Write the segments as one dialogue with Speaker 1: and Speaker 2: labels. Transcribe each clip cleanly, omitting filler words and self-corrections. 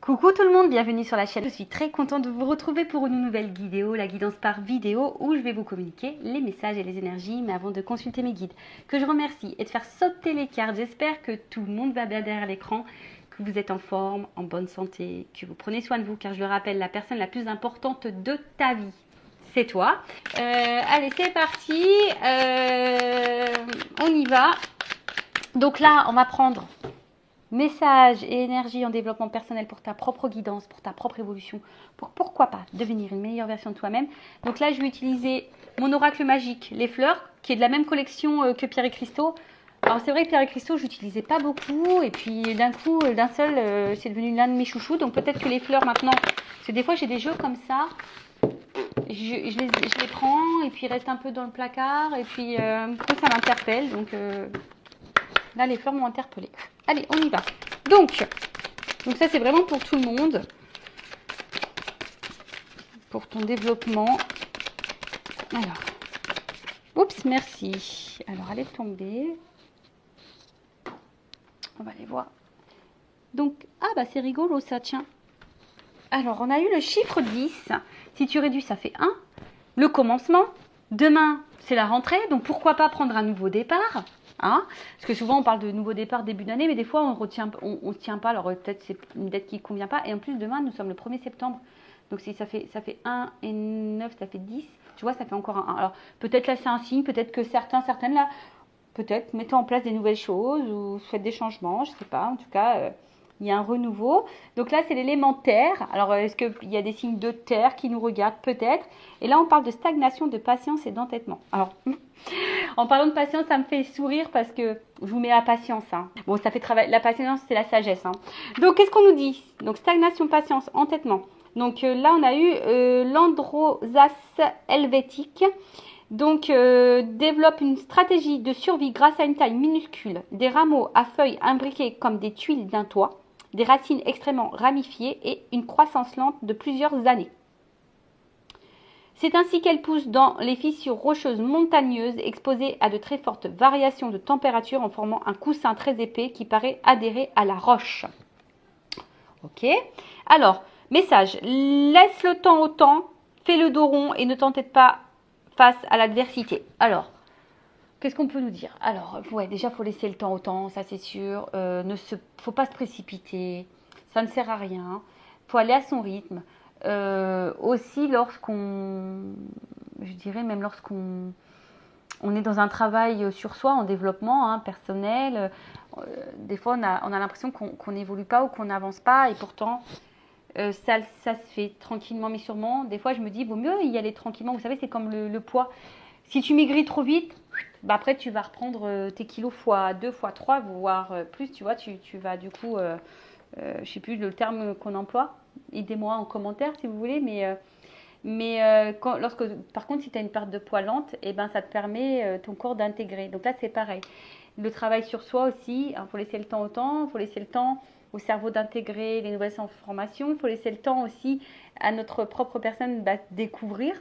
Speaker 1: Coucou tout le monde, bienvenue sur la chaîne. Je suis très contente de vous retrouver pour une nouvelle vidéo, la guidance par vidéo, où je vais vous communiquer les messages et les énergies, mais avant de consulter mes guides, que je remercie et de faire sauter les cartes. J'espère que tout le monde va bien derrière l'écran, que vous êtes en forme, en bonne santé, que vous prenez soin de vous, car je le rappelle, la personne la plus importante de ta vie, c'est toi. Allez, c'est parti, on y va. Donc là, on va prendre message et énergie en développement personnel pour ta propre guidance, pour ta propre évolution, pour pourquoi pas devenir une meilleure version de toi-même. Donc là, je vais utiliser mon oracle magique, les fleurs, qui est de la même collection que Pierre et Cristaux. Alors c'est vrai que Pierre et Cristaux, je n'utilisais pas beaucoup, et puis d'un coup, d'un seul, c'est devenu l'un de mes chouchous. Donc peut-être que les fleurs maintenant, parce que des fois j'ai des jeux comme ça, je les prends, et puis ils restent un peu dans le placard, et puis ça m'interpelle. Donc là, les fleurs m'ont interpellée. Allez, on y va. Donc ça, c'est vraiment pour tout le monde. Pour ton développement. Alors. Oups, merci. Alors, elle est tombée. On va aller voir. Donc, ah bah c'est rigolo ça, tiens. Alors, on a eu le chiffre 10. Si tu réduis, ça fait 1. Le commencement. Demain, c'est la rentrée. Donc, pourquoi pas prendre un nouveau départ ? Hein, parce que souvent on parle de nouveau départ début d'année, mais des fois on se tient pas. Alors peut-être c'est une date qui ne convient pas. Et en plus demain nous sommes le 1er septembre. Donc si ça fait 1 et 9, ça fait 10. Tu vois, ça fait encore un 1. Alors peut-être là c'est un signe, peut-être que certaines là, peut-être mettez en place des nouvelles choses ou faites des changements, je sais pas. En tout cas, il y a un renouveau. Donc là c'est l'élément terre. Alors est-ce qu'il y a des signes de terre qui nous regardent? Peut-être. Et là on parle de stagnation, de patience et d'entêtement. Alors en parlant de patience, ça me fait sourire parce que je vous mets la patience. Hein. Bon, ça fait travail. La patience, c'est la sagesse. Hein. Donc, qu'est-ce qu'on nous dit? Donc, stagnation, patience, entêtement. Donc, là, on a eu l'Androsas helvétique. Donc, développe une stratégie de survie grâce à une taille minuscule, des rameaux à feuilles imbriqués comme des tuiles d'un toit, des racines extrêmement ramifiées et une croissance lente de plusieurs années. C'est ainsi qu'elle pousse dans les fissures rocheuses montagneuses exposées à de très fortes variations de température en formant un coussin très épais qui paraît adhérer à la roche. Ok. Alors, message. Laisse le temps au temps, fais le dos rond et ne t'entête pas face à l'adversité. Alors, qu'est-ce qu'on peut nous dire? Alors, ouais, déjà, il faut laisser le temps au temps, ça c'est sûr. Faut pas se précipiter, ça ne sert à rien. Il faut aller à son rythme. Aussi je dirais même lorsqu'on est dans un travail sur soi, en développement personnel, des fois on a l'impression qu'on n'évolue pas ou qu'on n'avance pas et pourtant ça se fait tranquillement mais sûrement. Des fois je me dis, vaut mieux y aller tranquillement, vous savez c'est comme le poids. Si tu maigris trop vite, bah après tu vas reprendre tes kilos fois 2, fois 3, voire plus, tu vois, tu vas du coup, je ne sais plus le terme qu'on emploie, aidez-moi en commentaire si vous voulez, par contre si tu as une perte de poids lente, et ben, ça te permet ton corps d'intégrer. Donc là c'est pareil, le travail sur soi aussi, il faut laisser le temps au temps, il faut laisser le temps au cerveau d'intégrer les nouvelles informations, il faut laisser le temps aussi à notre propre personne de découvrir,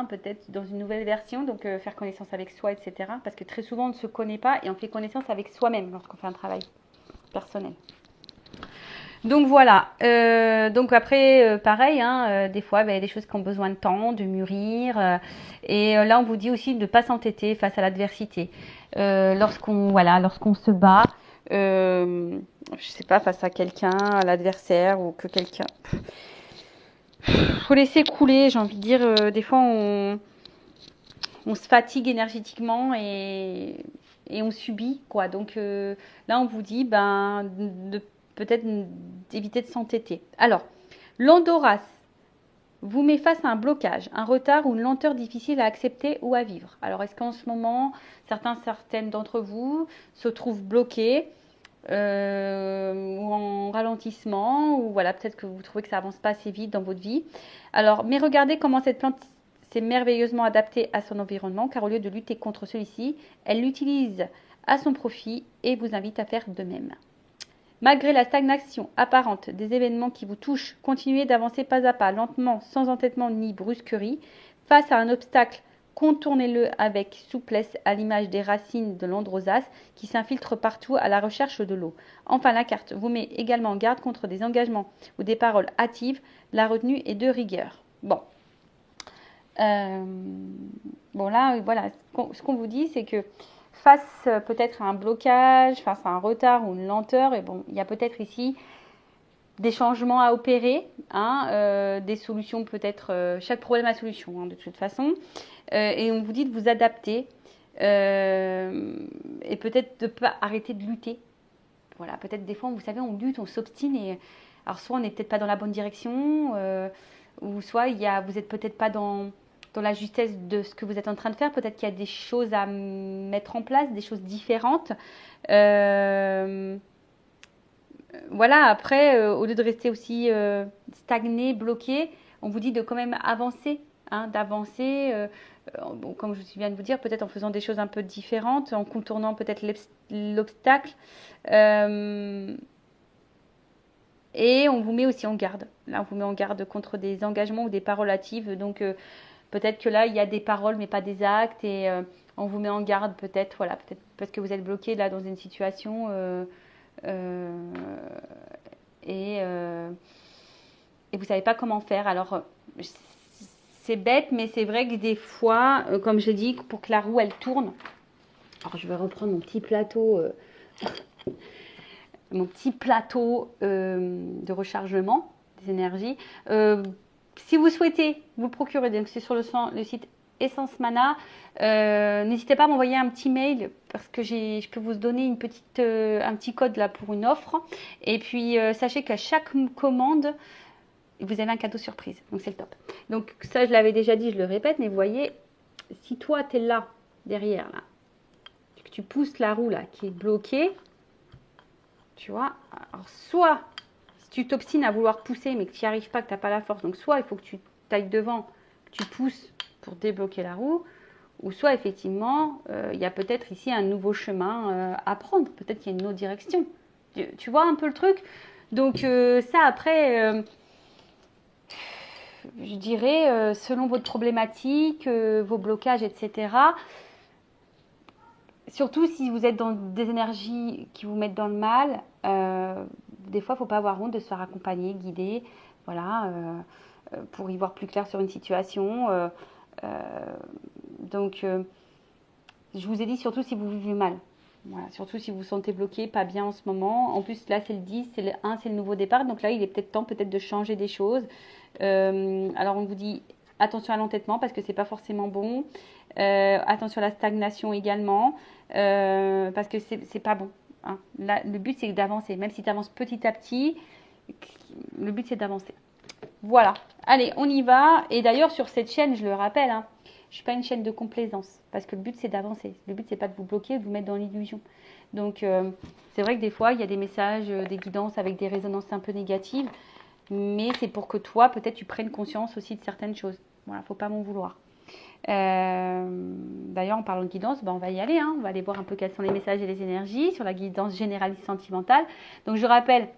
Speaker 1: peut-être dans une nouvelle version, donc faire connaissance avec soi, etc. Parce que très souvent on ne se connaît pas et on fait connaissance avec soi-même lorsqu'on fait un travail personnel. Donc voilà, donc après pareil, des fois il y a des choses qui ont besoin de temps, de mûrir, et là on vous dit aussi de ne pas s'entêter face à l'adversité. Lorsqu'on se bat, je sais pas, face à quelqu'un, à l'adversaire ou que quelqu'un, faut laisser couler, j'ai envie de dire, des fois on se fatigue énergétiquement et on subit quoi. Donc là on vous dit peut-être d'éviter de s'entêter. Alors, l'Andoras vous met face à un blocage, un retard ou une lenteur difficile à accepter ou à vivre. Alors, est-ce qu'en ce moment, certaines d'entre vous se trouvent bloqués ou en ralentissement, ou voilà, peut-être que vous trouvez que ça avance pas assez vite dans votre vie. Alors, mais regardez comment cette plante s'est merveilleusement adaptée à son environnement, car au lieu de lutter contre celui-ci, elle l'utilise à son profit et vous invite à faire de même. Malgré la stagnation apparente des événements qui vous touchent, continuez d'avancer pas à pas, lentement, sans entêtement ni brusquerie, face à un obstacle Contournez-le avec souplesse à l'image des racines de l'androsas qui s'infiltrent partout à la recherche de l'eau. Enfin, la carte vous met également en garde contre des engagements ou des paroles hâtives. La retenue est de rigueur. Bon. Bon là, voilà, ce qu'on vous dit, c'est que face peut-être à un blocage, face à un retard ou une lenteur, et bon, il y a peut-être ici des changements à opérer, hein, des solutions peut-être, chaque problème a solution, hein, de toute façon, et on vous dit de vous adapter, et peut-être de ne pas arrêter de lutter. Voilà, peut-être des fois, vous savez, on lutte, on s'obstine, et alors soit on n'est peut-être pas dans la bonne direction, ou soit vous n'êtes peut-être pas dans la justesse de ce que vous êtes en train de faire. Peut-être qu'il y a des choses à mettre en place, des choses différentes. Voilà, après, au lieu de rester aussi stagné, bloqué, on vous dit de quand même avancer, hein, d'avancer, bon, comme je viens de vous dire, peut-être en faisant des choses un peu différentes, en contournant peut-être l'obstacle. Et on vous met aussi en garde. Là, on vous met en garde contre des engagements ou des paroles hâtives. Donc, peut-être que là, il y a des paroles, mais pas des actes. Et on vous met en garde, peut-être, voilà, peut-être parce que vous êtes bloqué là dans une situation. Et vous ne savez pas comment faire. Alors, c'est bête, mais c'est vrai que des fois, comme je dis, pour que la roue, elle tourne. Alors, je vais reprendre mon petit plateau. Mon petit plateau de rechargement des énergies. Si vous souhaitez vous procurer, donc c'est sur le site Essence Mana, n'hésitez pas à m'envoyer un petit mail parce que je peux vous donner un petit code là pour une offre. Et puis sachez qu'à chaque commande, vous avez un cadeau surprise. Donc c'est le top. Donc ça, je l'avais déjà dit, je le répète, mais vous voyez, si toi tu es là, derrière, là, que tu pousses la roue là qui est bloquée, tu vois, alors soit si tu t'obstines à vouloir pousser mais que tu n'y arrives pas, que tu n'as pas la force, donc soit il faut que tu tailles devant, que tu pousses pour débloquer la roue, ou soit effectivement il y a peut-être ici un nouveau chemin à prendre, peut-être qu'il y a une autre direction. Tu vois un peu le truc. Donc ça après, je dirais selon votre problématique, vos blocages, etc. Surtout si vous êtes dans des énergies qui vous mettent dans le mal, des fois, il ne faut pas avoir honte de se faire accompagner, guider, voilà, pour y voir plus clair sur une situation. Donc, je vous ai dit, surtout si vous vivez mal. Voilà, surtout si vous vous sentez bloqué, pas bien en ce moment. En plus, là, c'est le 10, c'est le 1, c'est le nouveau départ. Donc là, il est peut-être temps peut-être de changer des choses. Alors, on vous dit attention à l'entêtement parce que c'est pas forcément bon. Attention à la stagnation également parce que c'est pas bon. Hein. Là, le but, c'est d'avancer. Même si tu avances petit à petit, le but, c'est d'avancer. Voilà. Allez, on y va. Et d'ailleurs, sur cette chaîne, je le rappelle, hein, je ne suis pas une chaîne de complaisance. Parce que le but, c'est d'avancer. Le but, c'est pas de vous bloquer, de vous mettre dans l'illusion. Donc, c'est vrai que des fois, il y a des messages, des guidances avec des résonances un peu négatives. Mais c'est pour que toi, peut-être, tu prennes conscience aussi de certaines choses. Voilà, faut pas m'en vouloir. D'ailleurs, en parlant de guidance, on va y aller. Hein. On va aller voir un peu quels sont les messages et les énergies sur la guidance généraliste sentimentale. Donc, je rappelle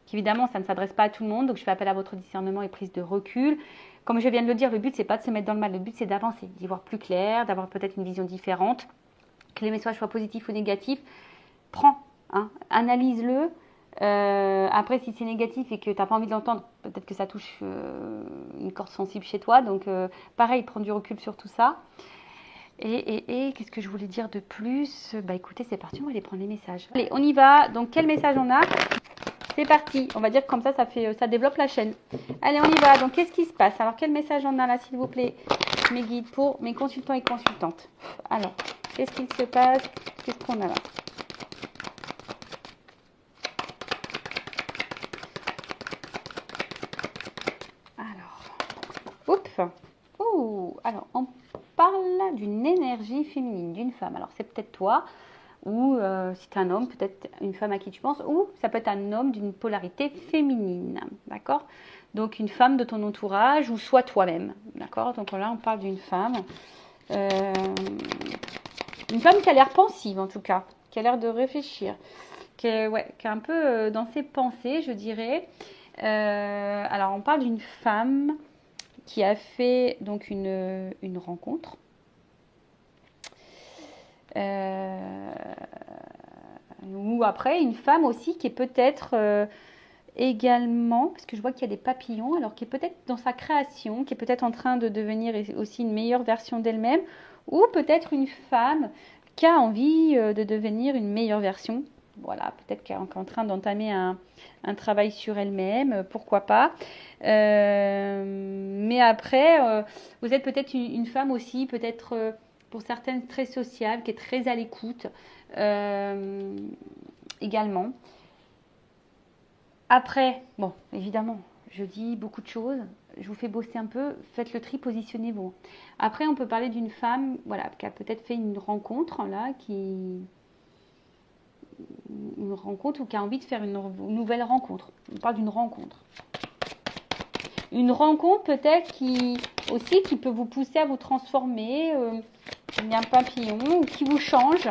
Speaker 1: qu'évidemment, ça ne s'adresse pas à tout le monde. Donc, je fais appel à votre discernement et prise de recul. Comme je viens de le dire, le but, c'est pas de se mettre dans le mal. Le but, c'est d'avancer, d'y voir plus clair, d'avoir peut-être une vision différente. Que les messages soient positifs ou négatifs, prends, hein, analyse-le. Après, si c'est négatif et que tu n'as pas envie de l'entendre, peut-être que ça touche une corde sensible chez toi. Donc, pareil, prends du recul sur tout ça. Et qu'est-ce que je voulais dire de plus? Bah écoutez, c'est parti, on va aller prendre les messages. Allez, on y va. Donc, quel message on a? C'est parti. On va dire que comme ça développe la chaîne. Allez, on y va. Donc, qu'est-ce qui se passe? Alors, quel message on a là, s'il vous plaît, mes guides pour mes consultants et consultantes? Alors, qu'est-ce qu'il se passe? Qu'est-ce qu'on a là? Alors, on parle d'une énergie féminine, d'une femme. Alors, c'est peut-être toi, ou si tu es un homme, peut-être une femme à qui tu penses, ou ça peut être un homme d'une polarité féminine, d'accord? Donc, une femme de ton entourage, ou soit toi-même, d'accord? Donc là, on parle d'une femme qui a l'air pensive, en tout cas, qui a l'air de réfléchir, qui est un peu dans ses pensées, je dirais. Alors, on parle d'une femme qui a fait donc une rencontre, Euh, ou après, une femme aussi qui est peut-être également, parce que je vois qu'il y a des papillons, alors qui est peut-être dans sa création, qui est peut-être en train de devenir aussi une meilleure version d'elle-même, ou peut-être une femme qui a envie de devenir une meilleure version. Voilà, peut-être qu'elle est en train d'entamer un travail sur elle-même, pourquoi pas. Mais après, vous êtes peut-être une femme aussi, peut-être pour certaines très sociable, qui est très à l'écoute également. Après, bon, évidemment, je dis beaucoup de choses, je vous fais bosser un peu, faites le tri, positionnez-vous. Après, on peut parler d'une femme, voilà, qui a peut-être fait une rencontre, là, une rencontre ou qui a envie de faire une nouvelle rencontre. On parle d'une rencontre. Une rencontre peut-être qui aussi qui peut vous pousser à vous transformer, il y a un papillon, ou qui vous change.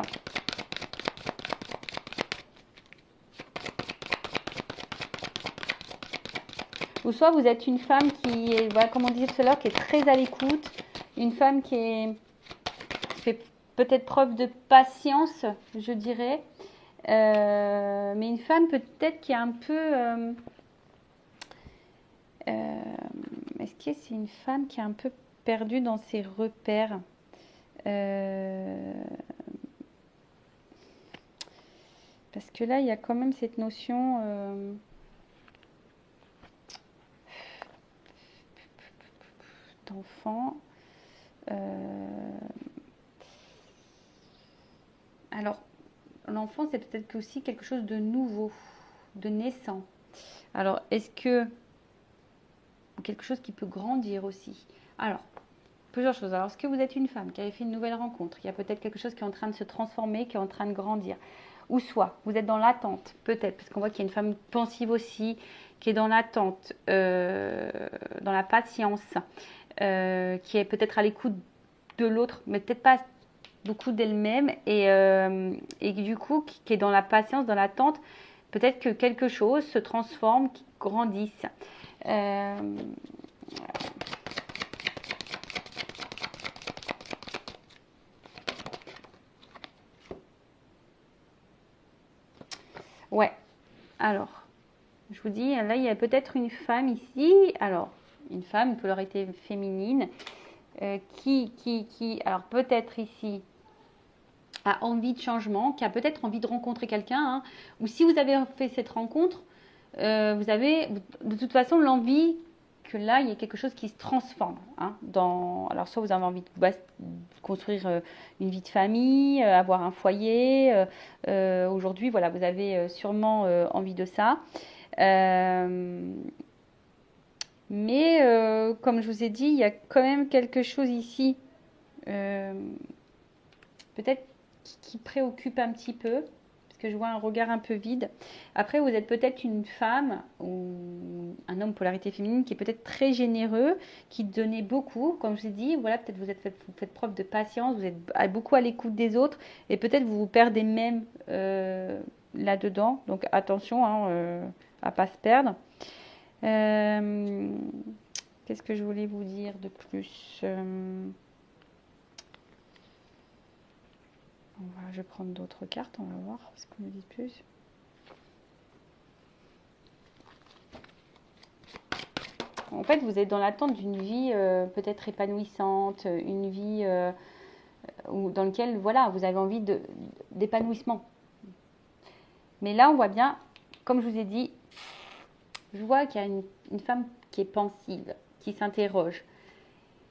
Speaker 1: Ou soit vous êtes une femme qui est, voilà, comme on disait tout à l'heure, qui est très à l'écoute, une femme qui fait peut-être preuve de patience, je dirais, mais une femme peut-être qui est un peu... est-ce que c'est une femme qui est un peu perdue dans ses repères parce que là, il y a quand même cette notion d'enfant. Alors, l'enfant, c'est peut-être aussi quelque chose de nouveau, de naissant. Alors, est-ce que quelque chose qui peut grandir aussi? Alors, plusieurs choses. Alors, est-ce que vous êtes une femme qui avait fait une nouvelle rencontre? Il y a peut-être quelque chose qui est en train de se transformer, qui est en train de grandir. Ou soit, vous êtes dans l'attente, peut-être, parce qu'on voit qu'il y a une femme pensive aussi, qui est dans l'attente, dans la patience, qui est peut-être à l'écoute de l'autre, mais peut-être pas beaucoup d'elle-même, et du coup, qui est dans la patience, dans l'attente, peut-être que quelque chose se transforme, qui grandisse. Ouais, alors, je vous dis, là, il y a peut-être une femme ici, alors, une femme, une polarité féminine, alors peut-être ici, a envie de changement, qui a peut-être envie de rencontrer quelqu'un, hein, ou si vous avez fait cette rencontre, vous avez de toute façon l'envie que là, il y ait quelque chose qui se transforme. Hein, alors, soit vous avez envie de construire une vie de famille, avoir un foyer. Aujourd'hui, voilà, vous avez sûrement envie de ça. Mais comme je vous ai dit, il y a quand même quelque chose ici, peut-être qui préoccupe un petit peu, parce que je vois un regard un peu vide. Après, vous êtes peut-être une femme ou un homme polarité féminine qui est peut-être très généreux, qui donnait beaucoup, comme je vous ai dit. Voilà, peut-être vous faites preuve de patience, vous êtes beaucoup à l'écoute des autres, et peut-être vous vous perdez même là-dedans. Donc attention à pas se perdre. Qu'est-ce que je voulais vous dire de plus je vais prendre d'autres cartes, on va voir ce qu'on me dit plus. En fait, vous êtes dans l'attente d'une vie peut-être épanouissante, une vie dans laquelle voilà, vous avez envie d'épanouissement. Mais là, on voit bien, comme je vous ai dit, je vois qu'il y a une femme qui est pensive, qui s'interroge.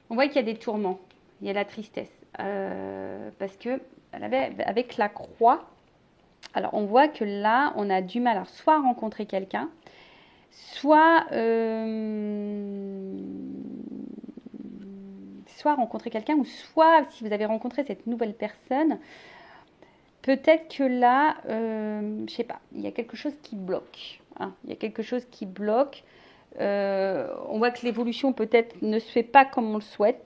Speaker 1: On voit qu'il y a des tourments, il y a la tristesse. Parce que avec la croix, alors on voit que là, on a du mal à soit rencontrer quelqu'un, soit rencontrer quelqu'un, ou soit si vous avez rencontré cette nouvelle personne, peut-être que là, je sais pas, il y a quelque chose qui bloque. Hein, il y a quelque chose qui bloque. On voit que l'évolution peut-être ne se fait pas comme on le souhaite.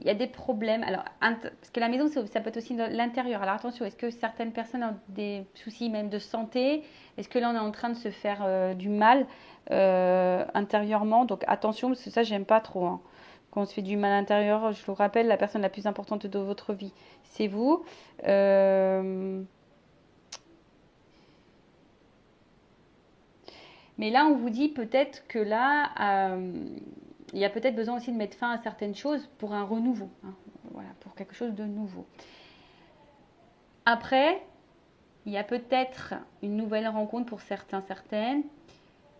Speaker 1: Il y a des problèmes. Alors, parce que la maison, ça peut être aussi l'intérieur. Alors attention, est-ce que certaines personnes ont des soucis même de santé? Est-ce que là, on est en train de se faire du mal intérieurement? Donc attention, parce que ça, j'aime pas trop. Hein. Quand on se fait du mal à l'intérieur, je vous rappelle, la personne la plus importante de votre vie, c'est vous. Euh, Mais là, on vous dit peut-être que là, il y a peut-être besoin aussi de mettre fin à certaines choses pour un renouveau, hein. Voilà, pour quelque chose de nouveau. Après, il y a peut-être une nouvelle rencontre pour certains, certaines,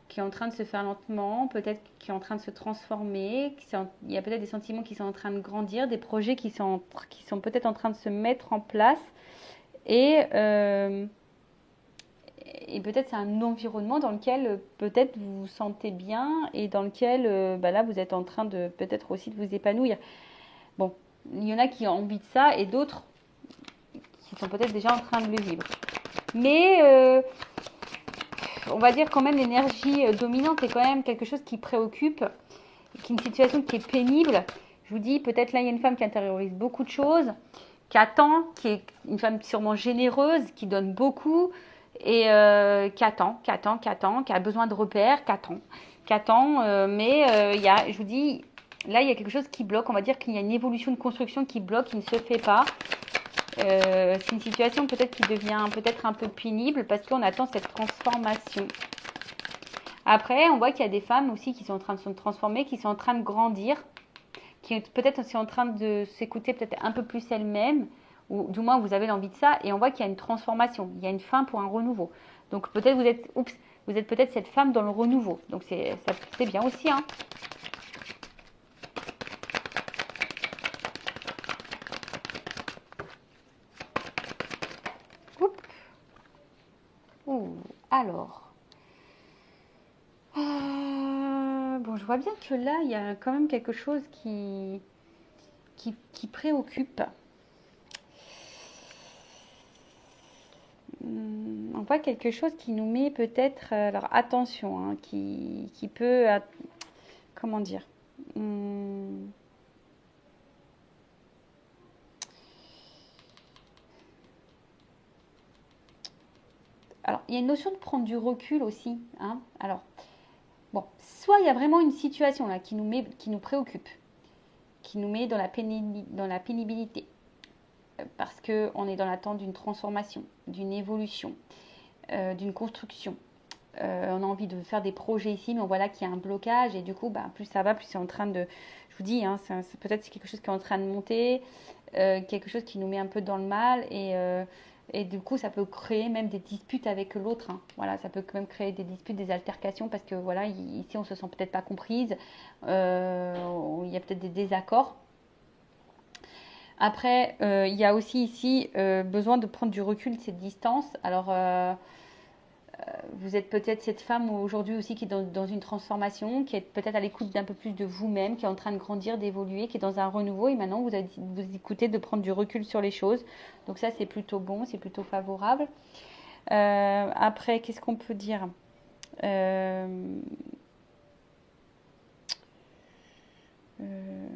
Speaker 1: qui est en train de se faire lentement, peut-être qui est en train de se transformer. Il y a peut-être des sentiments qui sont en train de grandir, des projets qui sont peut-être en train de se mettre en place. Et, euh, et peut-être c'est un environnement dans lequel peut-être vous vous sentez bien et dans lequel bah là vous êtes en train de peut-être aussi de vous épanouir. Bon, il y en a qui ont envie de ça et d'autres qui sont peut-être déjà en train de le vivre. Mais on va dire quand même l'énergie dominante est quand même quelque chose qui préoccupe, qui est une situation qui est pénible. Je vous dis, peut-être là il y a une femme qui intériorise beaucoup de choses, qui attend, qui est une femme sûrement généreuse, qui donne beaucoup et qui attend, qui a besoin de repères, qui attend. Il y a, je vous dis, là il y a quelque chose qui bloque. On va dire qu'il y a une évolution de construction qui bloque, qui ne se fait pas. C'est une situation peut-être qui devient peut-être un peu pénible parce qu'on attend cette transformation. Après, on voit qu'il y a des femmes aussi qui sont en train de se transformer, qui sont en train de grandir, qui peut-être aussi en train de s'écouter peut-être un peu plus elles-mêmes, ou du moins vous avez l'envie de ça, et on voit qu'il y a une transformation, il y a une fin pour un renouveau. Donc peut-être vous êtes peut-être cette femme dans le renouveau. Donc c'est bien aussi, hein. Oups. Ouh, alors. Bon, je vois bien que là, il y a quand même quelque chose qui préoccupe. On voit quelque chose qui nous met peut-être, alors attention, hein, qui peut, comment dire, hum, alors il y a une notion de prendre du recul aussi, hein. Alors bon, soit il y a vraiment une situation là qui nous préoccupe, qui nous met dans la pénibilité, parce que on est dans l'attente d'une transformation, d'une évolution, d'une construction. On a envie de faire des projets ici, mais on voit là qu'il y a un blocage et du coup, bah, plus ça va, plus c'est en train de, je vous dis, hein, peut-être c'est quelque chose qui est en train de monter, quelque chose qui nous met un peu dans le mal et du coup, ça peut créer même des disputes avec l'autre, hein. Voilà, ça peut quand même créer des disputes, des altercations parce que voilà, ici on se sent peut-être pas comprise, il y a peut-être des désaccords. Après, il y a aussi ici besoin de prendre du recul, cette distance. Alors, vous êtes peut-être cette femme aujourd'hui aussi qui est dans une transformation, qui est peut-être à l'écoute d'un peu plus de vous-même, qui est en train de grandir, d'évoluer, qui est dans un renouveau et maintenant vous écoutez de prendre du recul sur les choses. Donc ça c'est plutôt bon, c'est plutôt favorable. Après, qu'est-ce qu'on peut dire? Euh, euh,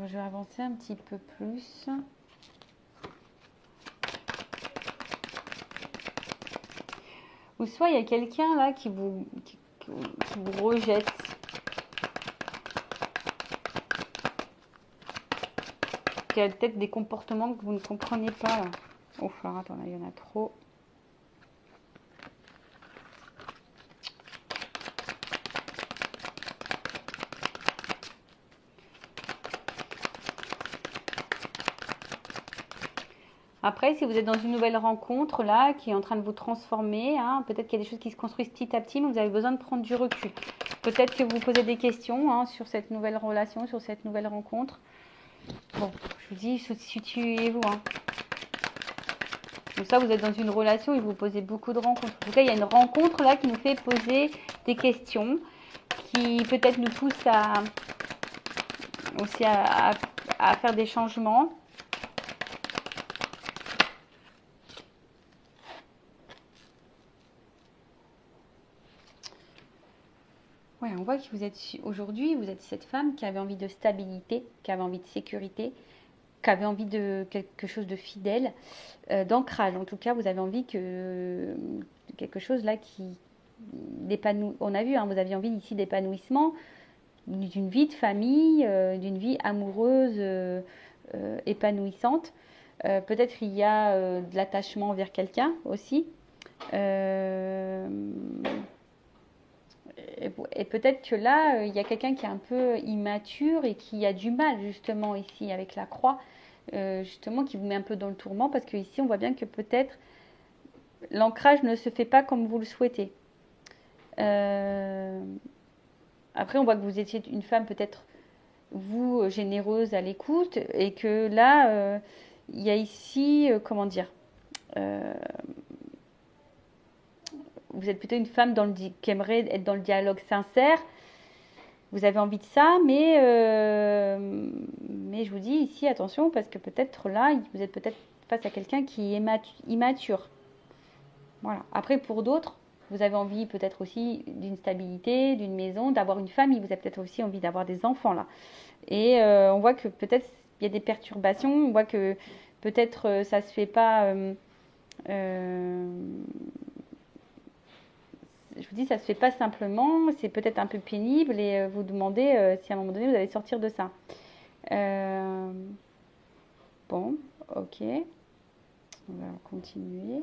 Speaker 1: je vais avancer un petit peu plus. Ou soit il y a quelqu'un là qui vous rejette, qui a peut-être des comportements que vous ne comprenez pas là. Oh, alors attends, là, il y en a trop. Après, si vous êtes dans une nouvelle rencontre là, qui est en train de vous transformer, hein, peut-être qu'il y a des choses qui se construisent petit à petit, mais vous avez besoin de prendre du recul. Peut-être que vous posez des questions, hein, sur cette nouvelle relation, sur cette nouvelle rencontre. Bon, je vous dis, situez-vous, hein. Donc ça, vous êtes dans une relation et vous posez beaucoup de rencontres. En tout cas, il y a une rencontre là qui nous fait poser des questions, qui peut-être nous pousse aussi à faire des changements. Ouais, on voit que vous êtes aujourd'hui, vous êtes cette femme qui avait envie de stabilité, qui avait envie de sécurité, qui avait envie de quelque chose de fidèle, d'ancrage. En tout cas, vous avez envie que quelque chose là on a vu, hein, vous aviez envie ici d'épanouissement, d'une vie de famille, d'une vie amoureuse épanouissante. Peut-être il y a de l'attachement envers quelqu'un aussi. Euh, et peut-être que là, il y a quelqu'un qui est un peu immature et qui a du mal justement ici avec la croix, justement qui vous met un peu dans le tourment parce que ici on voit bien que peut-être l'ancrage ne se fait pas comme vous le souhaitez. Euh, Après, on voit que vous étiez une femme peut-être vous généreuse à l'écoute et que là, il y a ici, comment dire, euh, vous êtes plutôt une femme qui aimerait être dans le dialogue sincère. Vous avez envie de ça, mais je vous dis ici, attention, parce que peut-être là, vous êtes peut-être face à quelqu'un qui est immature. Voilà. Après, pour d'autres, vous avez envie peut-être aussi d'une stabilité, d'une maison, d'avoir une famille. Vous avez peut-être aussi envie d'avoir des enfants là. Et on voit que peut-être il y a des perturbations. On voit que peut-être ça se fait pas. Je vous dis, ça se fait pas simplement. C'est peut-être un peu pénible et vous demandez si à un moment donné vous allez sortir de ça. Euh, bon, ok. On va continuer.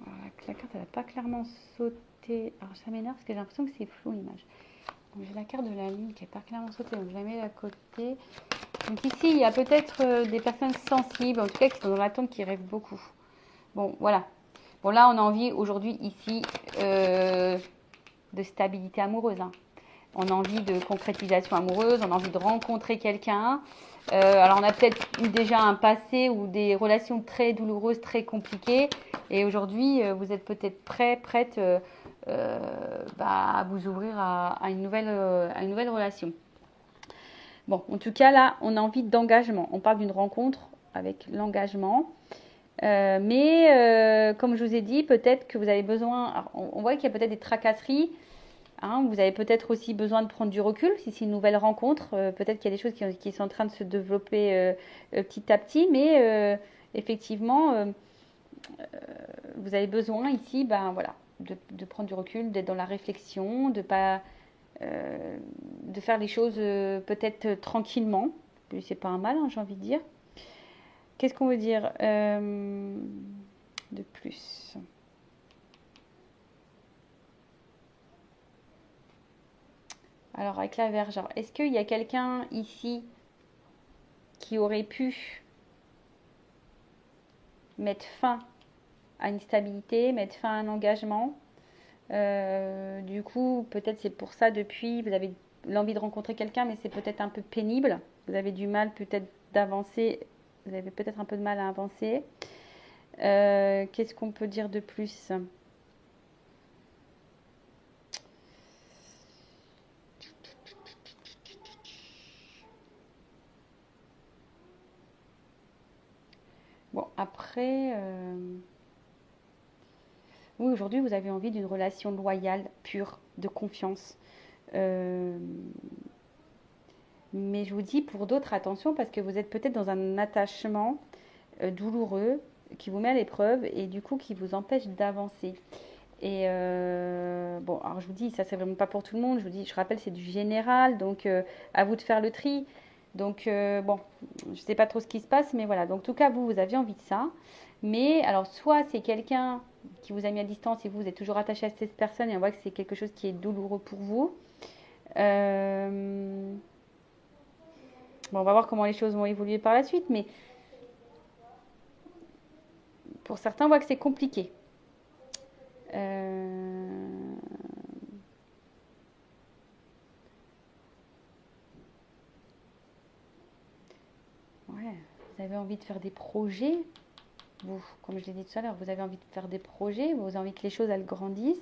Speaker 1: Voilà, la carte, elle n'a pas clairement sauté. Alors ça m'énerve parce que j'ai l'impression que c'est flou l'image. Donc j'ai la carte de la lune qui n'est pas clairement sautée, donc je la mets à côté. Donc ici, il y a peut-être des personnes sensibles, en tout cas qui sont dans l'attente, qui rêvent beaucoup. Bon, voilà. Bon, là, on a envie aujourd'hui, ici, de stabilité amoureuse. Hein. On a envie de concrétisation amoureuse, on a envie de rencontrer quelqu'un. Alors, on a peut-être eu déjà un passé ou des relations très douloureuses, très compliquées. Et aujourd'hui, vous êtes peut-être prête à vous ouvrir à une nouvelle relation. Bon, en tout cas, là, on a envie d'engagement. On parle d'une rencontre avec l'engagement. Mais comme je vous ai dit, peut-être que vous avez besoin. Alors, on voit qu'il y a peut-être des tracasseries. Hein, vous avez peut-être aussi besoin de prendre du recul si c'est une nouvelle rencontre. Peut-être qu'il y a des choses qui sont en train de se développer petit à petit. Mais effectivement, vous avez besoin ici ben, voilà, de prendre du recul, d'être dans la réflexion, de faire les choses peut-être tranquillement. C'est pas un mal, hein, j'ai envie de dire. Qu'est-ce qu'on veut dire de plus? Alors, avec la Vierge, est-ce qu'il y a quelqu'un ici qui aurait pu mettre fin à une stabilité, mettre fin à un engagement? Du coup, peut-être c'est pour ça depuis, vous avez l'envie de rencontrer quelqu'un, mais c'est peut-être un peu pénible. Vous avez du mal peut-être d'avancer. Vous avez peut-être un peu de mal à avancer. Qu'est-ce qu'on peut dire de plus? Bon, après, oui, aujourd'hui, vous avez envie d'une relation loyale, pure, de confiance. Euh, mais je vous dis pour d'autres, attention, parce que vous êtes peut-être dans un attachement douloureux qui vous met à l'épreuve et du coup qui vous empêche d'avancer. Et bon, alors je vous dis, ça c'est vraiment pas pour tout le monde. Je vous dis, je rappelle, c'est du général, donc à vous de faire le tri. Donc bon, je sais pas trop ce qui se passe, mais voilà. Donc en tout cas, vous aviez envie de ça. Mais alors, soit c'est quelqu'un qui vous a mis à distance et vous êtes toujours attaché à cette personne et on voit que c'est quelque chose qui est douloureux pour vous. Euh, Bon, on va voir comment les choses vont évoluer par la suite, mais pour certains, on voit que c'est compliqué. Euh, Ouais, vous avez envie de faire des projets, vous, comme je l'ai dit tout à l'heure, vous avez envie de faire des projets, vous avez envie que les choses elles grandissent.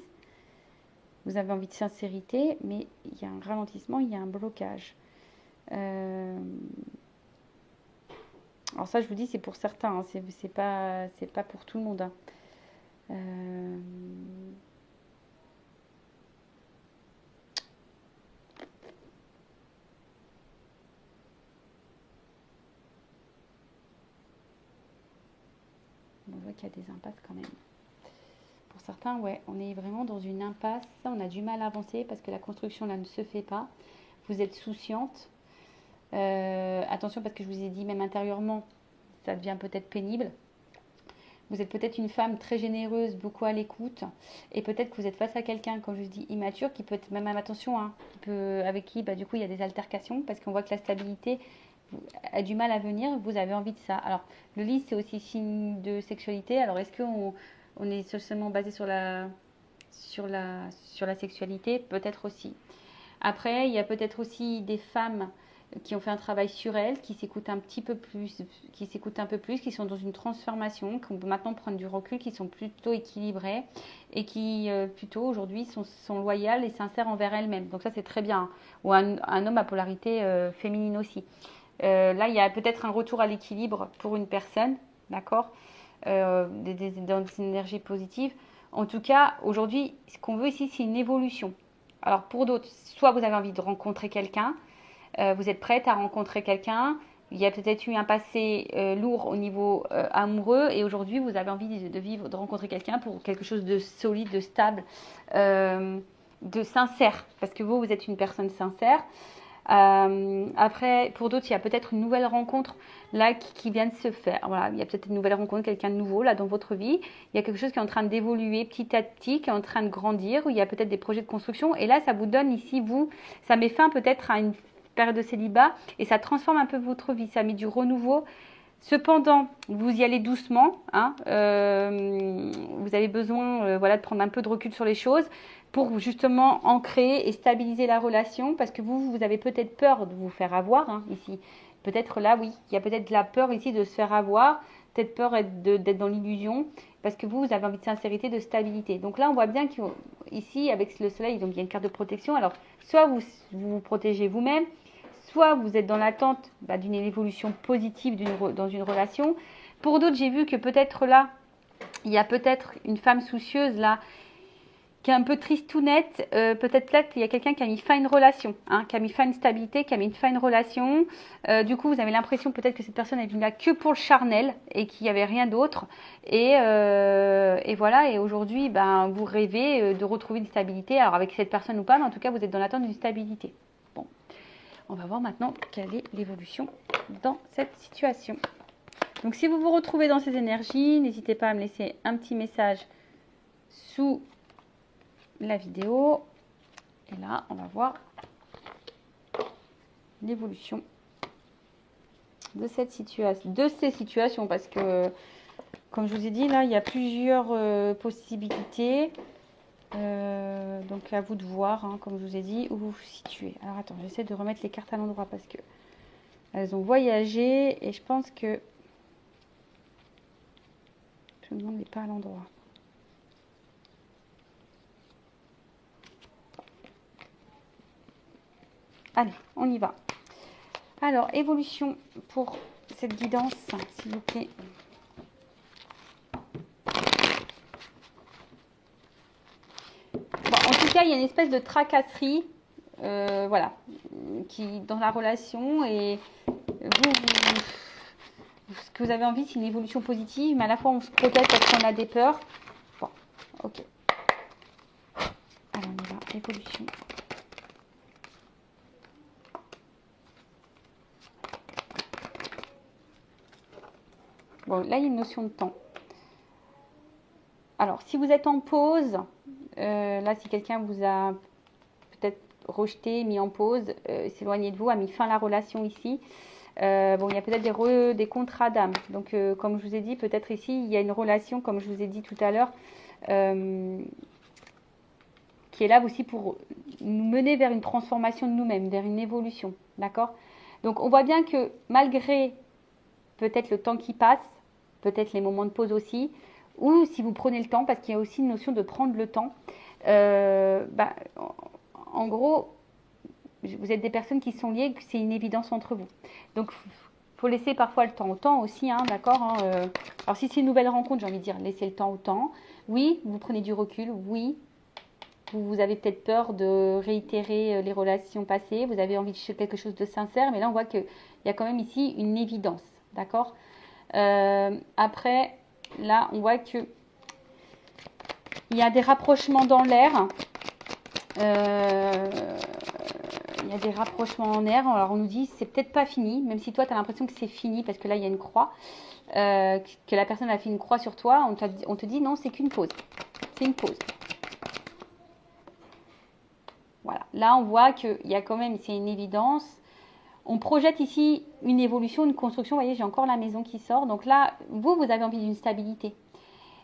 Speaker 1: Vous avez envie de sincérité, mais il y a un ralentissement, il y a un blocage. Alors ça, je vous dis, c'est pour certains, hein, c'est pas pour tout le monde. Hein. On voit qu'il y a des impasses quand même. Pour certains, ouais, on est vraiment dans une impasse. On a du mal à avancer parce que la construction là ne se fait pas. Vous êtes souciante. Attention parce que je vous ai dit, même intérieurement, ça devient peut-être pénible. Vous êtes peut-être une femme très généreuse, beaucoup à l'écoute. Et peut-être que vous êtes face à quelqu'un, comme je vous dis, immature, qui peut être même, attention, hein, avec qui, bah, du coup, il y a des altercations parce qu'on voit que la stabilité a du mal à venir. Vous avez envie de ça. Alors, le lit, c'est aussi signe de sexualité. Alors, est-ce qu'on est seulement basé sur la sexualité? Peut-être aussi. Après, il y a peut-être aussi des femmes qui ont fait un travail sur elles, qui s'écoutent un petit peu plus, qui sont dans une transformation, qui peut maintenant prendre du recul, qui sont plutôt équilibrées et qui plutôt aujourd'hui sont loyales et sincères envers elles-mêmes. Donc ça c'est très bien. Ou un homme à polarité féminine aussi. Là il y a peut-être un retour à l'équilibre pour une personne, d'accord, dans des énergies positives. En tout cas, aujourd'hui, ce qu'on veut ici, c'est une évolution. Alors pour d'autres, soit vous avez envie de rencontrer quelqu'un, vous êtes prête à rencontrer quelqu'un, il y a peut-être eu un passé lourd au niveau amoureux et aujourd'hui vous avez envie de rencontrer quelqu'un pour quelque chose de solide, de stable, de sincère, parce que vous êtes une personne sincère. Après, pour d'autres, il y a peut-être une nouvelle rencontre là qui vient de se faire. Voilà, il y a peut-être une nouvelle rencontre, quelqu'un de nouveau là dans votre vie. Il y a quelque chose qui est en train d'évoluer petit à petit, qui est en train de grandir, où il y a peut-être des projets de construction. Et là, ça vous donne ici, ça met fin peut-être à une période de célibat et ça transforme un peu votre vie. Ça met du renouveau. Cependant, vous y allez doucement. Hein, vous avez besoin voilà, de prendre un peu de recul sur les choses pour justement ancrer et stabiliser la relation parce que vous avez peut-être peur de vous faire avoir hein, ici. Peut-être là, oui, il y a peut-être la peur ici de se faire avoir, peut-être peur d'être dans l'illusion parce que vous avez envie de sincérité, de stabilité. Donc là, on voit bien qu'ici, avec le soleil, donc il y a une carte de protection. Alors, soit vous protégez vous-même, soit vous êtes dans l'attente d'une évolution positive dans une relation. Pour d'autres, j'ai vu que peut-être là, il y a peut-être une femme soucieuse là, qui est un peu tristounette, peut-être là, il y a quelqu'un qui a mis fin à une relation, hein, qui a mis fin à une stabilité, qui a mis fin à une relation. Du coup, vous avez l'impression peut-être que cette personne est venue là que pour le charnel et qu'il n'y avait rien d'autre. Et voilà, et aujourd'hui, vous rêvez de retrouver une stabilité. Alors avec cette personne ou pas, mais en tout cas, vous êtes dans l'attente d'une stabilité. Bon, on va voir maintenant quelle est l'évolution dans cette situation. Donc si vous vous retrouvez dans ces énergies, n'hésitez pas à me laisser un petit message sous la vidéo. Et là, on va voir l'évolution de cette situation, de ces situations, parce que, comme je vous ai dit, là, il y a plusieurs possibilités. Donc, à vous de voir, hein, comme je vous ai dit, où vous vous situez. Alors, attends, j'essaie de remettre les cartes à l'endroit parce que elles ont voyagé et je pense que tout le monde n'est pas à l'endroit. Allez, on y va. Alors, évolution pour cette guidance, s'il vous plaît. Bon, en tout cas, il y a une espèce de tracasserie, voilà, qui dans la relation et ce que vous avez envie, c'est une évolution positive, mais à la fois on se protège parce qu'on a des peurs. Bon, ok. Alors, on y va, évolution. Bon, là, il y a une notion de temps. Alors, si vous êtes en pause, là, si quelqu'un vous a peut-être rejeté, mis en pause, s'éloigné de vous, a mis fin à la relation ici, bon, il y a peut-être des contrats d'âme. Donc, comme je vous ai dit, peut-être ici, il y a une relation, comme je vous ai dit tout à l'heure, qui est là aussi pour nous mener vers une transformation de nous-mêmes, vers une évolution. D'accord? Donc, on voit bien que malgré peut-être le temps qui passe, peut-être les moments de pause aussi, ou si vous prenez le temps, parce qu'il y a aussi une notion de prendre le temps, En gros, vous êtes des personnes qui sont liées, que c'est une évidence entre vous. Donc, il faut laisser parfois le temps au temps aussi, hein, d'accord, hein, alors, si c'est une nouvelle rencontre, j'ai envie de dire, laissez le temps au temps. Oui, vous prenez du recul, oui. Vous avez peut-être peur de réitérer les relations passées, vous avez envie de quelque chose de sincère, mais là, on voit qu'il y a quand même ici une évidence, d'accord. Après, là, on voit que il y a des rapprochements dans l'air. Il y a des rapprochements en l'air. Alors, on nous dit, c'est peut-être pas fini, même si toi, tu as l'impression que c'est fini, parce que là, il y a une croix, que la personne a fait une croix sur toi. On te dit, non, c'est qu'une pause. C'est une pause. Voilà. Là, on voit qu'il y a quand même, c'est une évidence. On projette ici une évolution, une construction. Vous voyez, j'ai encore la maison qui sort. Donc là, vous avez envie d'une stabilité.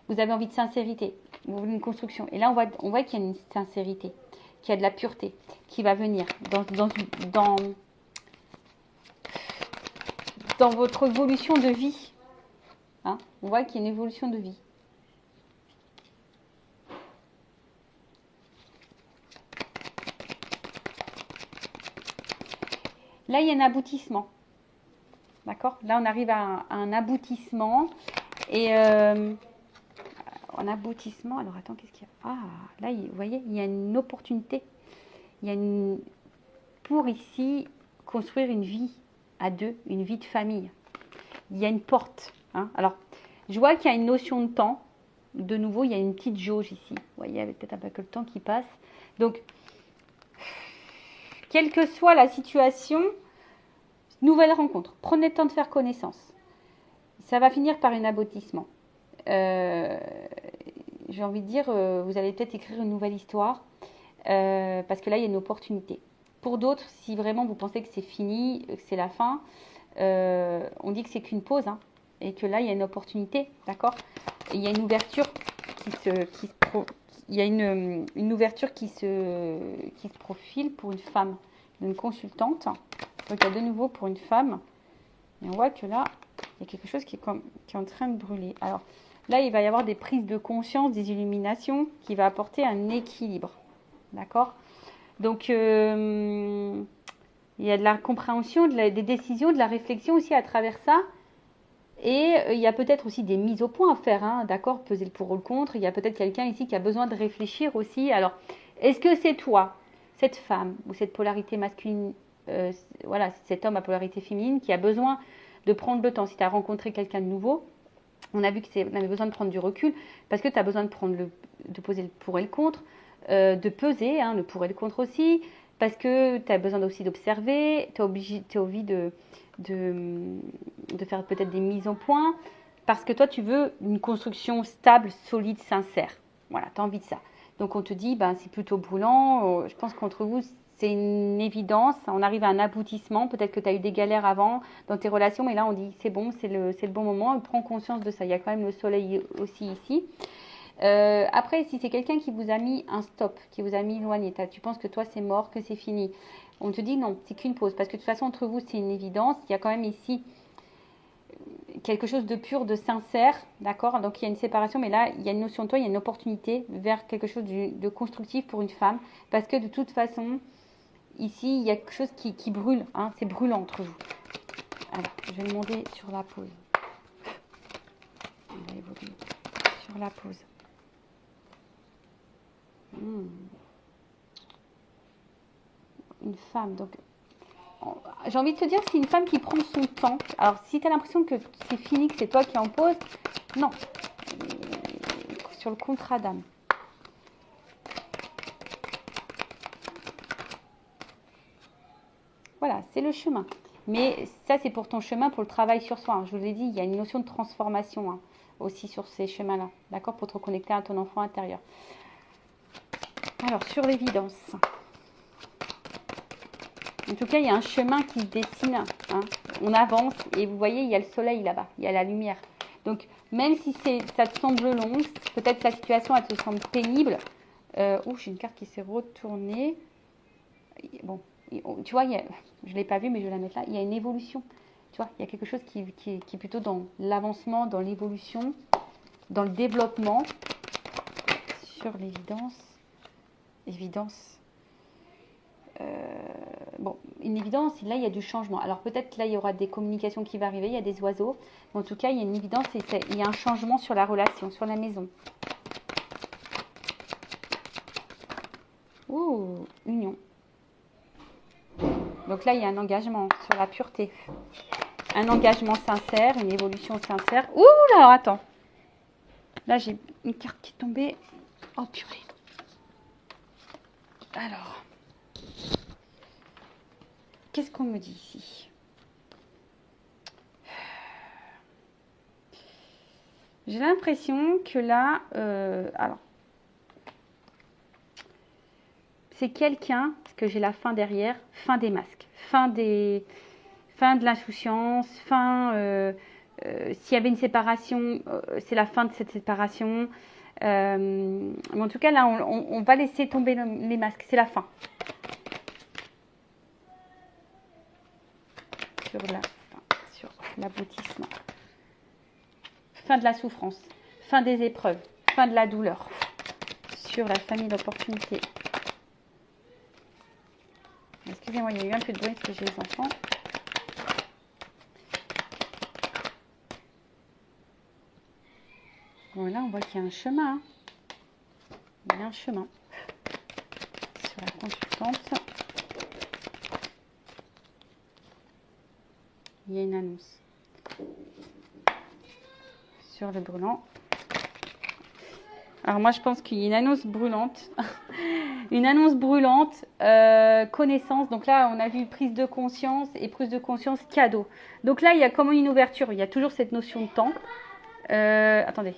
Speaker 1: Vous avez envie de sincérité. Vous voulez une construction. Et là, on voit qu'il y a une sincérité, qu'il y a de la pureté qui va venir dans votre évolution de vie. Hein, on voit qu'il y a une évolution de vie. Là, il y a un aboutissement. D'accord? Là, on arrive à un aboutissement. Et un aboutissement. Alors, attends, qu'est-ce qu'il y a? Ah, là, vous voyez, il y a une opportunité. Il y a pour ici construire une vie à deux, une vie de famille. Il y a une porte. Hein? Alors, je vois qu'il y a une notion de temps. De nouveau, il y a une petite jauge ici. Vous voyez, avec peut-être un peu que le temps qui passe. Donc, quelle que soit la situation, nouvelle rencontre. Prenez le temps de faire connaissance. Ça va finir par un aboutissement. J'ai envie de dire, vous allez peut-être écrire une nouvelle histoire. Parce que là, il y a une opportunité. Pour d'autres, si vraiment vous pensez que c'est fini, que c'est la fin, on dit que c'est qu'une pause. Hein, et que là, il y a une opportunité. D'accord? Il y a une ouverture il y a une ouverture qui se profile pour une femme, une consultante. Donc, il y a de nouveau pour une femme. Et on voit que là, il y a quelque chose qui est en train de brûler. Alors, là, il va y avoir des prises de conscience, des illuminations qui va apporter un équilibre. D'accord? Donc, il y a de la compréhension, des décisions, de la réflexion aussi à travers ça. Et il y a peut-être aussi des mises au point à faire, hein, d'accord, peser le pour ou le contre. Il y a peut-être quelqu'un ici qui a besoin de réfléchir aussi. Alors, est-ce que c'est toi, cette femme ou cette polarité masculine, voilà, cet homme à polarité féminine qui a besoin de prendre le temps? Si tu as rencontré quelqu'un de nouveau, on a vu qu'on avait besoin de prendre du recul parce que tu as besoin de poser le pour et le contre, de peser, hein, le pour et le contre aussi, parce que tu as besoin aussi d'observer, tu as envie de faire peut-être des mises au point, parce que toi, tu veux une construction stable, solide, sincère. Voilà, tu as envie de ça. Donc, on te dit, ben, c'est plutôt brûlant. Je pense qu'entre vous, c'est une évidence. On arrive à un aboutissement. Peut-être que tu as eu des galères avant dans tes relations, mais là, on dit, c'est bon, c'est le bon moment. Prends conscience de ça. Il y a quand même le soleil aussi ici. Après, si c'est quelqu'un qui vous a mis un stop, qui vous a mis éloigné, tu penses que toi, c'est mort, que c'est fini. On te dit non, c'est qu'une pause. Parce que de toute façon, entre vous, c'est une évidence. Il y a quand même ici quelque chose de pur, de sincère. D'accord? Donc, il y a une séparation. Mais là, il y a une notion de toi, il y a une opportunité vers quelque chose de constructif pour une femme. Parce que de toute façon, ici, il y a quelque chose qui brûle. Hein, c'est brûlant entre vous. Alors, je vais demander sur la pause. On va évoluer sur la pause. Une femme, donc j'ai envie de te dire, c'est une femme qui prend son temps. Alors, si tu as l'impression que c'est fini, que c'est toi qui en pose, non. Sur le contrat d'âme. Voilà, c'est le chemin. Mais ça, c'est pour ton chemin, pour le travail sur soi. Hein. Je vous l'ai dit, il y a une notion de transformation hein, aussi sur ces chemins-là. D'accord? Pour te reconnecter à ton enfant intérieur. Alors, sur l'évidence. En tout cas, il y a un chemin qui se dessine. Hein. On avance et vous voyez, il y a le soleil là-bas. Il y a la lumière. Donc, même si ça te semble long, peut-être que la situation, elle te semble pénible. J'ai une carte qui s'est retournée. Bon, tu vois, je ne l'ai pas vue, mais je vais la mettre là. Il y a une évolution. Tu vois, il y a quelque chose qui est plutôt dans l'avancement, dans l'évolution, dans le développement. Sur l'évidence. Évidence. Bon, une évidence, là il y a du changement. Alors peut-être là il y aura des communications qui vont arriver, il y a des oiseaux. Mais en tout cas, il y a une évidence et il y a un changement sur la relation, sur la maison. Ouh, union. Donc là, il y a un engagement sur la pureté. Un engagement sincère, une évolution sincère. Ouh là, alors attends. Là, j'ai une carte qui est tombée. Oh purée. Alors. Qu'est-ce qu'on me dit ici? J'ai l'impression que là, alors, c'est quelqu'un, parce que j'ai la fin derrière, fin des masques, fin de l'insouciance, s'il y avait une séparation, c'est la fin de cette séparation. Mais en tout cas, là, on va laisser tomber les masques, c'est la fin. Sur l'aboutissement. Fin de la souffrance, fin des épreuves, fin de la douleur. Sur la famille d'opportunité. Excusez-moi, il y a eu un peu de bruit parce que j'ai les enfants. Bon, là, on voit qu'il y a un chemin. Il y a un chemin. Sur la consultante. Il y a une annonce. Sur le brûlant. Alors moi, je pense qu'il y a une annonce brûlante. Une annonce brûlante, connaissance. Donc là, on a vu prise de conscience et prise de conscience cadeau. Donc là, il y a comme une ouverture. Il y a toujours cette notion de temps. Attendez.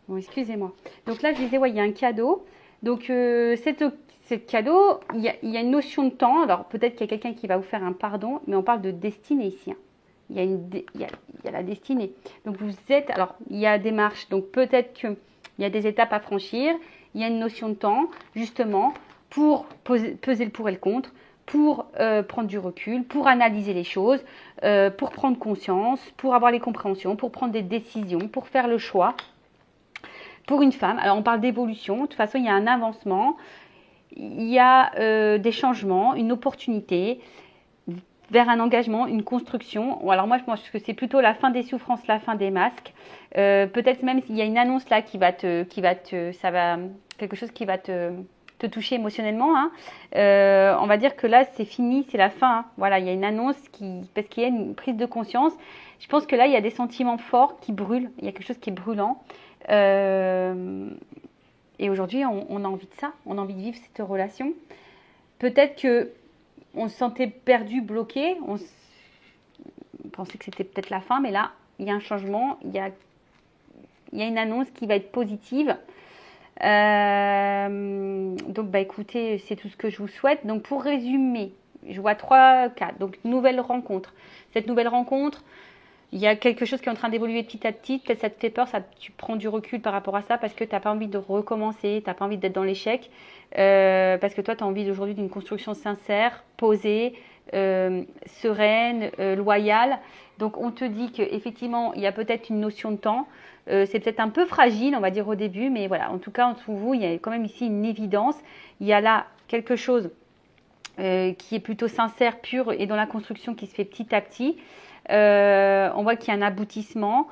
Speaker 1: Bon, excusez-moi. Donc là, je disais, ouais, il y a un cadeau. Donc, cette cadeau, il y a une notion de temps. Alors, peut-être qu'il y a quelqu'un qui va vous faire un pardon, mais on parle de destinée ici. Hein. Il y a la destinée. Donc, vous êtes... Alors, il y a des marches. Donc, peut-être qu'il y a des étapes à franchir. Il y a une notion de temps, justement, pour peser le pour et le contre, pour prendre du recul, pour analyser les choses, pour prendre conscience, pour avoir les compréhensions, pour prendre des décisions, pour faire le choix. Pour une femme, alors on parle d'évolution, de toute façon il y a un avancement, il y a des changements, une opportunité vers un engagement, une construction. Alors moi je pense que c'est plutôt la fin des souffrances, la fin des masques. Peut-être même s'il y a une annonce là quelque chose qui va te toucher émotionnellement. Hein. On va dire que là c'est fini, c'est la fin. Hein. Voilà, il y a une annonce parce qu'il y a une prise de conscience. Je pense que là il y a des sentiments forts qui brûlent, il y a quelque chose qui est brûlant. Et aujourd'hui, on a envie de ça, on a envie de vivre cette relation. Peut-être que on se sentait perdu, bloqué, on pensait que c'était peut-être la fin, mais là, il y a un changement, il y a une annonce qui va être positive. Donc, bah écoutez, c'est tout ce que je vous souhaite. Donc, pour résumer, je vois 3 cas. Donc, nouvelle rencontre. Cette nouvelle rencontre, il y a quelque chose qui est en train d'évoluer petit à petit. Peut-être ça te fait peur, tu prends du recul par rapport à ça parce que tu n'as pas envie de recommencer, tu n'as pas envie d'être dans l'échec. Parce que toi, tu as envie aujourd'hui d'une construction sincère, posée, sereine, loyale. Donc, on te dit qu'effectivement, il y a peut-être une notion de temps. C'est peut-être un peu fragile, on va dire au début, mais voilà. En tout cas, entre vous, il y a quand même ici une évidence. Il y a là quelque chose qui est plutôt sincère, pur et dans la construction qui se fait petit à petit. On voit qu'il y a un aboutissement,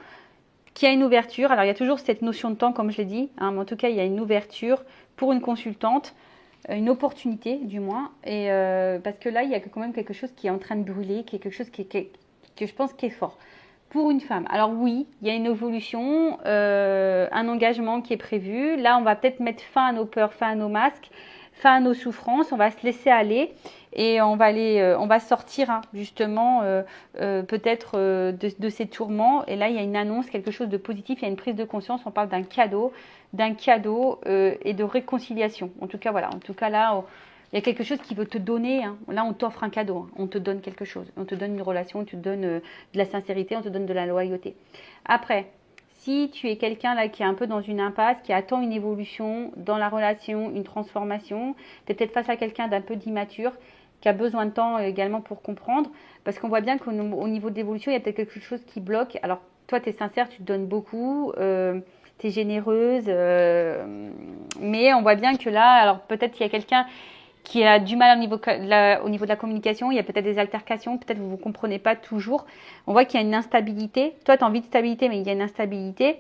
Speaker 1: qu'il y a une ouverture. Alors, il y a toujours cette notion de temps, comme je l'ai dit. Hein, mais en tout cas, il y a une ouverture pour une consultante, une opportunité du moins. Et parce que là, il y a quand même quelque chose qui est en train de brûler, qui est quelque chose que je pense qui est fort. Pour une femme. Alors oui, il y a une évolution, un engagement qui est prévu. Là, on va peut-être mettre fin à nos peurs, fin à nos masques, fin à nos souffrances. On va se laisser aller. Et on va sortir hein, justement peut-être de ces tourments. Et là, il y a une annonce, quelque chose de positif, il y a une prise de conscience. On parle d'un cadeau et de réconciliation. En tout cas, voilà. En tout cas, là, il y a quelque chose qui veut te donner. Hein. Là, on t'offre un cadeau. Hein. On te donne quelque chose. On te donne une relation, on te donne de la sincérité, on te donne de la loyauté. Après, si tu es quelqu'un là qui est un peu dans une impasse, qui attend une évolution dans la relation, une transformation, tu es peut-être face à quelqu'un d'un peu d'immature, qui a besoin de temps également pour comprendre, parce qu'on voit bien qu'au niveau de l'évolution, il y a peut-être quelque chose qui bloque. Alors, toi, tu es sincère, tu te donnes beaucoup, tu es généreuse, Mais on voit bien que là, alors peut-être qu'il y a quelqu'un qui a du mal au niveau de la communication, il y a peut-être des altercations, peut-être vous ne vous comprenez pas toujours. On voit qu'il y a une instabilité. Toi, tu as envie de stabilité, mais il y a une instabilité.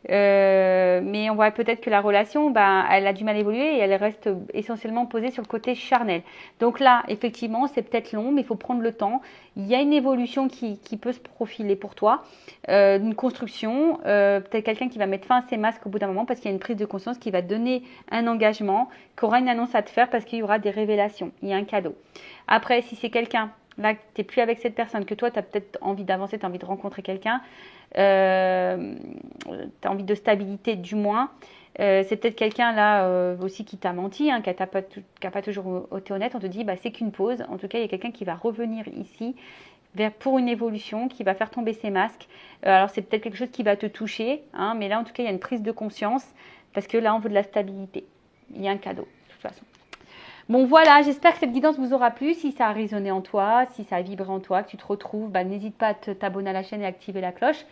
Speaker 1: Mais on voit peut-être que la relation, elle a du mal à évoluer et elle reste essentiellement posée sur le côté charnel. Donc là, effectivement, c'est peut-être long, mais il faut prendre le temps. Il y a une évolution qui peut se profiler pour toi, une construction, peut-être quelqu'un qui va mettre fin à ses masques au bout d'un moment parce qu'il y a une prise de conscience qui va donner un engagement, qui aura une annonce à te faire parce qu'il y aura des révélations, il y a un cadeau. Après, si c'est quelqu'un, là, tu n'es plus avec cette personne, que toi, tu as peut-être envie d'avancer, tu as envie de rencontrer quelqu'un, tu as envie de stabilité du moins, c'est peut-être quelqu'un là aussi qui t'a menti, hein, qui n'a pas toujours été honnête, on te dit c'est qu'une pause, en tout cas il y a quelqu'un qui va revenir ici pour une évolution, qui va faire tomber ses masques. Alors c'est peut-être quelque chose qui va te toucher, hein, mais là en tout cas il y a une prise de conscience, parce que là on veut de la stabilité, il y a un cadeau de toute façon. Bon voilà, j'espère que cette guidance vous aura plu. Si ça a résonné en toi, si ça a vibré en toi, que tu te retrouves, n'hésite pas à t'abonner à la chaîne et activer la cloche.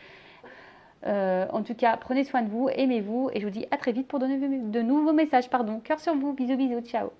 Speaker 1: En tout cas, prenez soin de vous, aimez-vous et je vous dis à très vite pour donner de nouveaux messages. Cœur sur vous, bisous bisous, ciao.